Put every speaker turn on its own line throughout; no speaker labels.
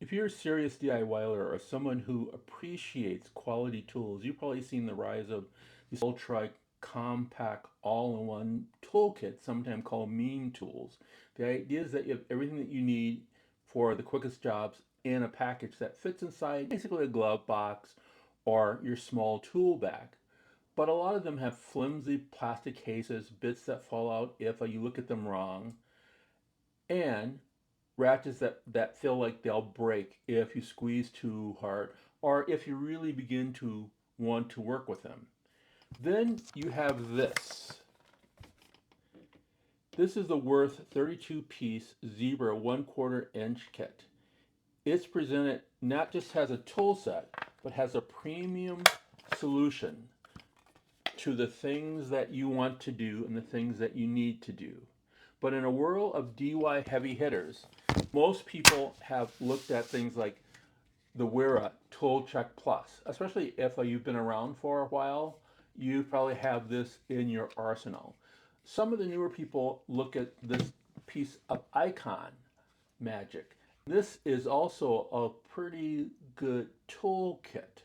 If you're a serious DIYer or someone who appreciates quality tools, you've probably seen the rise of these ultra compact all-in-one toolkits, sometimes called meme tools. The idea is that you have everything that you need for the quickest jobs in a package that fits inside basically a glove box or your small tool bag. But a lot of them have flimsy plastic cases, bits that fall out if you look at them wrong, and ratchets that feel like they'll break if you squeeze too hard or if you really begin to want to work with them. Then you have this. This is the Wurth 32 piece Zebra 1/4 inch kit. It's presented not just as a tool set, but has a premium solution to the things that you want to do and the things that you need to do. But in a world of DIY heavy hitters, most people have looked at things like the Wera Tool Check Plus, especially if you've been around for a while, you probably have this in your arsenal. Some of the newer people look at this piece of icon magic. This is also a pretty good toolkit.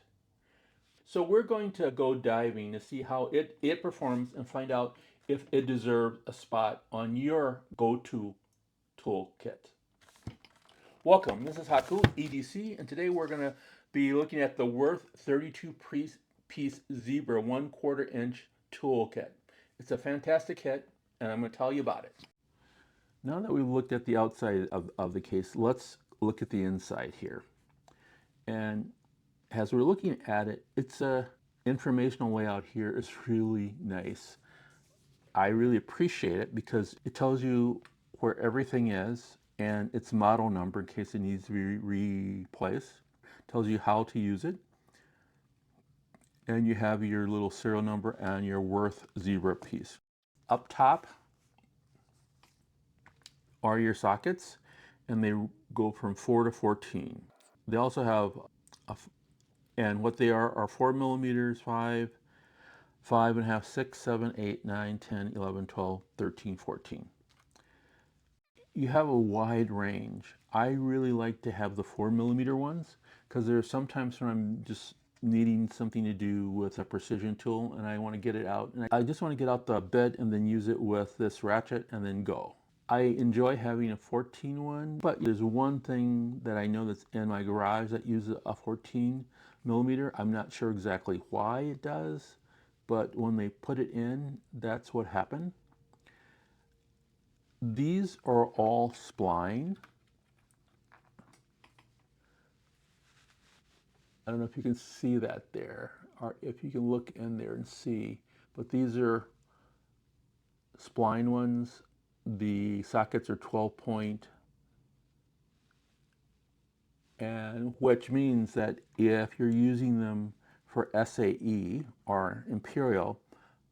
So we're going to go diving to see how it performs and find out if it deserves a spot on your go-to toolkit. Welcome, this is Haku, EDC, and today we're going to be looking at the Wurth 32 piece Zebra 1/4 inch toolkit. It's a fantastic kit, and I'm going to tell you about it. Now that we've looked at the outside of the case, let's look at the inside here. And as we're looking at it, it's a informational layout here is really nice. I really appreciate it because it tells you where everything is and its model number in case it needs to be replaced. It tells you how to use it. And you have your little serial number and your Wurth Zebra piece. Up top are your sockets, and they go from 4 to 14. They also have and what they are 4 millimeters, 5, 5.5, 6, 7, 8, 9, 10, 11, 12, 13, 14. You have a wide range. I really like to have the 4 millimeter ones because there are sometimes when I'm just needing something to do with a precision tool and I want to get it out. And I just want to get out the bed and then use it with this ratchet and then go. I enjoy having a 14 one, but there's one thing that I know that's in my garage that uses a 14 millimeter. I'm not sure exactly why it does, but when they put it in, that's what happened. These are all spline. I don't know if you can see that there, or if you can look in there and see, but these are spline ones. The sockets are 12 point, and which means that if you're using them for SAE or Imperial,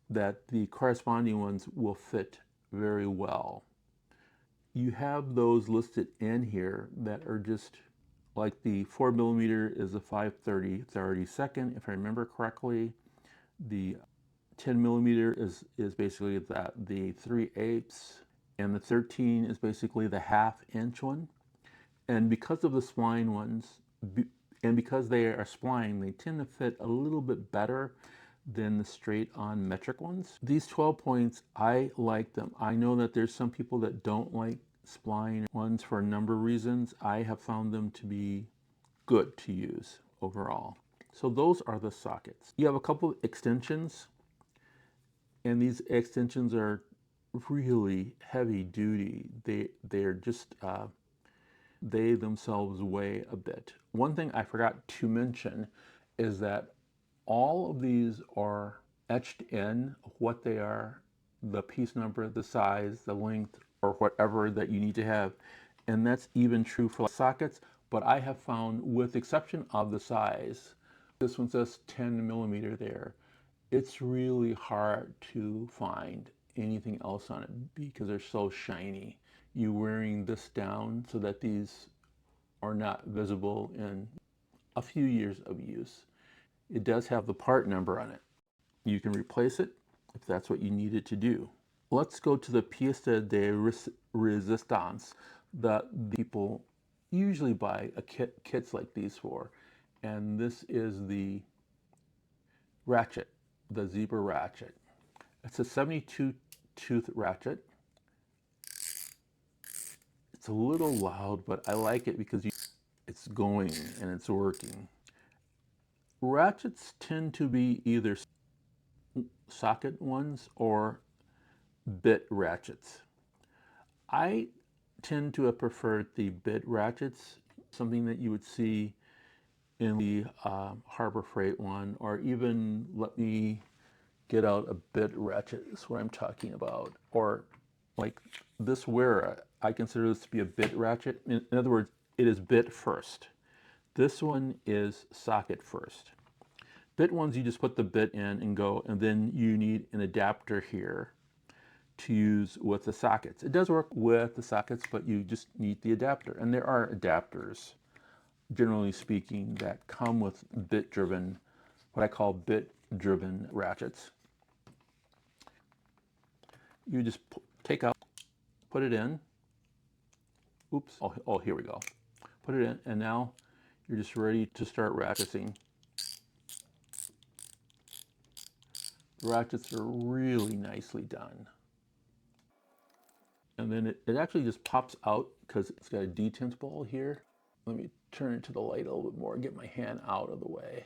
that the corresponding ones will fit very well. You have those listed in here that are just like the 4 millimeter is a 5/32, if I remember correctly. The 10 millimeter is basically the 3/8, and the 13 is basically the 1/2 inch one. And because of the spline ones, and because they are spline, they tend to fit a little bit better than the straight on metric ones. These 12 points, I like them. I know that there's some people that don't like spline ones for a number of reasons. I have found them to be good to use overall. So those are the sockets. You have a couple of extensions, and these extensions are really heavy duty. They're just they themselves weigh a bit. One thing I forgot to mention is that all of these are etched in what they are, the piece number, the size, the length, or whatever that you need to have. And that's even true for sockets, but I have found, with the exception of the size, this one says 10 millimeter there, it's really hard to find anything else on it because they're so shiny. You wearing this down so that these are not visible in a few years of use. It does have the part number on it. You can replace it if that's what you need it to do. Let's go to the pièce de résistance that the people usually buy kits like these for. And this is the ratchet, the zebra ratchet. It's a 72 tooth ratchet. It's a little loud, but I like it because it's going and it's working. Ratchets tend to be either socket ones or bit ratchets. I tend to have preferred the bit ratchets, something that you would see in the Harbor Freight one, or even let me get out a bit ratchet is what I'm talking about. Or like this Wurth, I consider this to be a bit ratchet. In other words, it is bit first. This one is socket first. Bit ones, you just put the bit in and go, and then you need an adapter here to use with the sockets. It does work with the sockets, but you just need the adapter. And there are adapters, generally speaking, that come with bit-driven, what I call bit-driven ratchets. You just take out, put it in. Oops, oh, here we go. Put it in, and now you're just ready to start ratcheting. The ratchets are really nicely done. And then it actually just pops out because it's got a detent ball here. Let me turn it to the light a little bit more and get my hand out of the way.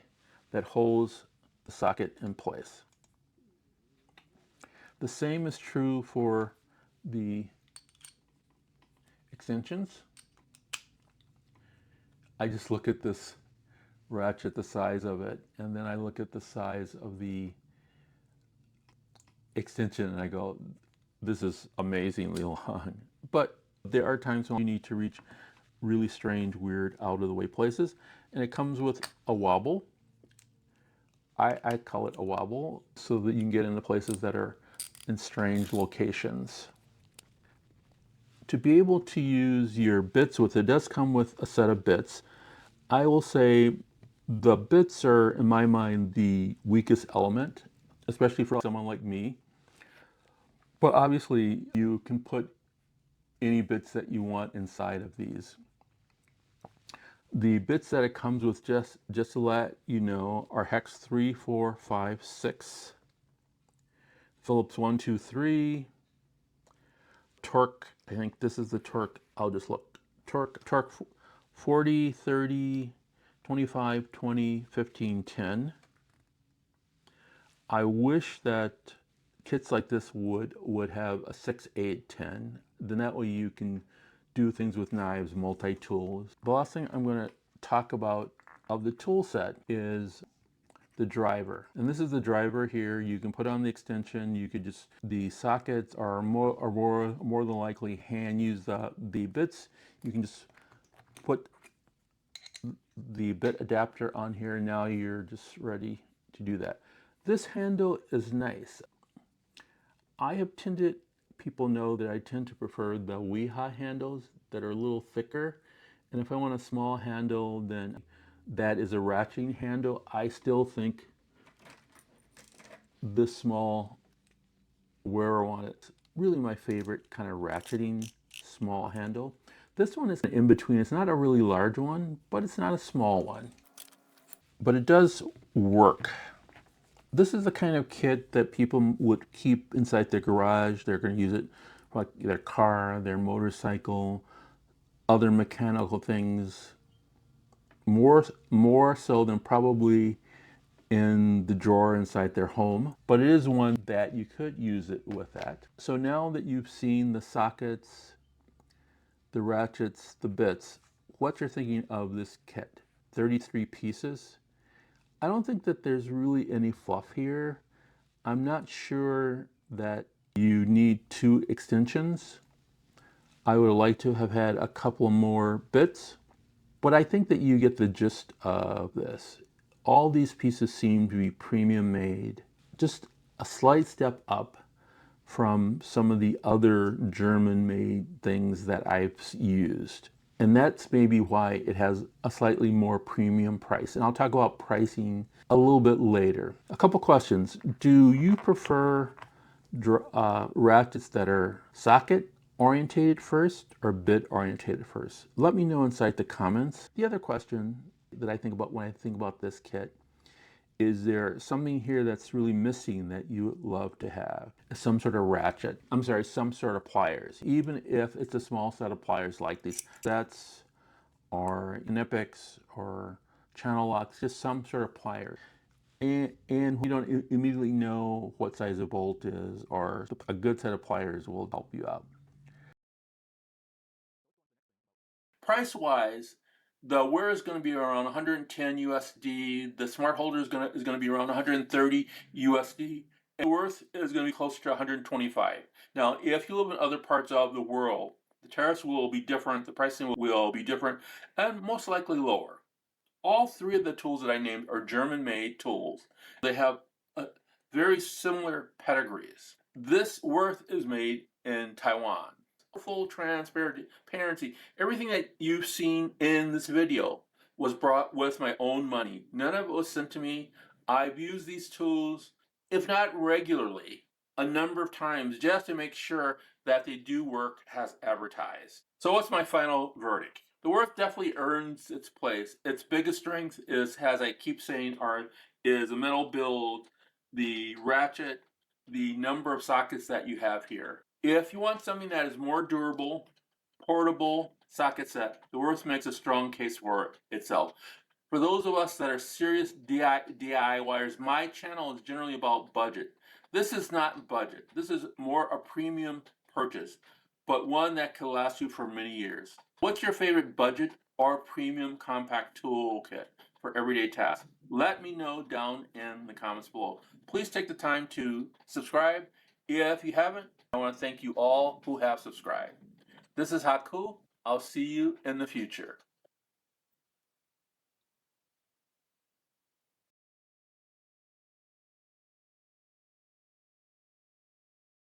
That holds the socket in place. The same is true for the extensions. I just look at this ratchet, the size of it, and then I look at the size of the extension and I go, this is amazingly long. But there are times when you need to reach really strange, weird, out of the way places. And it comes with a wobble. I call it a wobble so that you can get into places that are in strange locations. To be able to use your bits with it does come with a set of bits. I will say the bits are, in my mind, the weakest element, especially for someone like me. But obviously, you can put any bits that you want inside of these. The bits that it comes with, just to let you know, are hex 3, 4, 5, 6, Phillips 1, 2, 3, torque, I think this is the torque, I'll just look, torque 40, 30, 25, 20, 15, 10. I wish that kits like this would have a 6, 8, 10. Then that way you can do things with knives, multi-tools. The last thing I'm going to talk about of the tool set is the driver. And this is the driver here. You can put on the extension. You could just, the sockets are more than likely hand use the bits. You can just put the bit adapter on here. Now you're just ready to do that. This handle is nice. I have tended, people know that I tend to prefer the Weha handles that are a little thicker. And if I want a small handle, then that is a ratcheting handle. I still think this small Wurth one is really my favorite kind of ratcheting small handle. This one is in between. It's not a really large one, but it's not a small one. But it does work. This is the kind of kit that people would keep inside their garage. They're going to use it for like their car, their motorcycle, other mechanical things. More so than probably in the drawer inside their home. But it is one that you could use it with that. So now that you've seen the sockets, the ratchets, the bits, what you're thinking of this kit. 33 pieces. I don't think that there's really any fluff here. I'm not sure that you need 2 extensions. I would like to have had a couple more bits, but I think that you get the gist of this. All these pieces seem to be premium made. Just a slight step up from some of the other German made things that I've used. And that's maybe why it has a slightly more premium price. And I'll talk about pricing a little bit later. A couple questions. Do you prefer ratchets that are socket orientated first or bit orientated first? Let me know inside the comments. The other question that I think about when I think about this kit, is there something here that's really missing that you would love to have? Some sort of ratchet, some sort of pliers. Even if it's a small set of pliers like these sets or Knipex or channel locks, just some sort of pliers. And we don't immediately know what size a bolt is, or a good set of pliers will help you out. Price-wise, the Wurth is going to be around 110 USD. The smart holder is going to be around 130 USD. And Wurth is going to be closer to 125. Now, if you live in other parts of the world, the tariffs will be different, the pricing will be different, and most likely lower. All three of the tools that I named are German-made tools. They have very similar pedigrees. This Wurth is made in Taiwan. Full transparency. Everything that you've seen in this video was brought with my own money. None of it was sent to me. I've used these tools, if not regularly, a number of times just to make sure that they do work as advertised. So what's my final verdict? The Wurth definitely earns its place. Its biggest strength is, as I keep saying, is a metal build, the ratchet, the number of sockets that you have here. If you want something that is more durable, portable socket set, the Wurth makes a strong case for itself. For those of us that are serious DIYers, my channel is generally about budget. This is not budget. This is more a premium purchase, but one that can last you for many years. What's your favorite budget or premium compact toolkit for everyday tasks? Let me know down in the comments below. Please take the time to subscribe. If you haven't, I want to thank you all who have subscribed. This is Haku. I'll see you in the future.